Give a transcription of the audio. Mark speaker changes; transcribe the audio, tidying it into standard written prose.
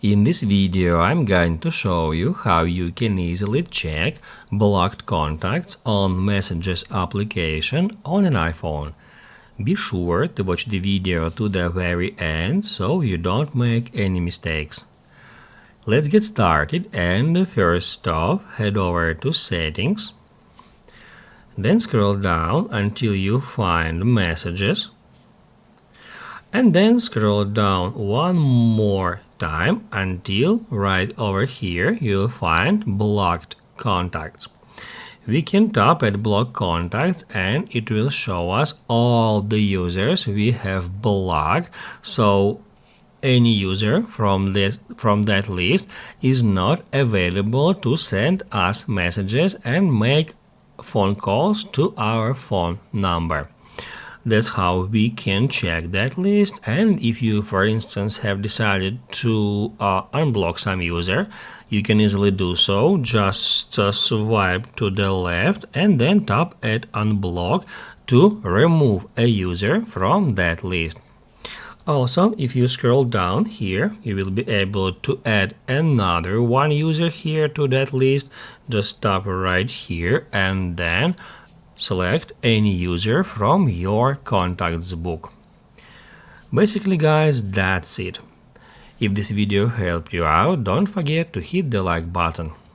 Speaker 1: In this video, I'm going to show you how you can easily check blocked contacts on Messages application on an iPhone. Be sure to watch the video to the very end so you don't make any mistakes. Let's get started, and first off, head over to Settings, then scroll down until you find Messages, and then scroll down one more time until right over here you'll find blocked contacts. We can tap at block contacts and it will show us all the users we have blocked, so any user from that list is not available to send us messages and make phone calls to our phone number. That's how we can check that list. And if you, for instance, have decided to unblock some user, you can easily do so. Just swipe to the left and then tap at unblock to remove a user from that list. Also, if you scroll down here, you will be able to add another one user here to that list. Just tap right here and then select any user from your contacts book. Basically, guys, that's it. If this video helped you out, don't forget to hit the like button.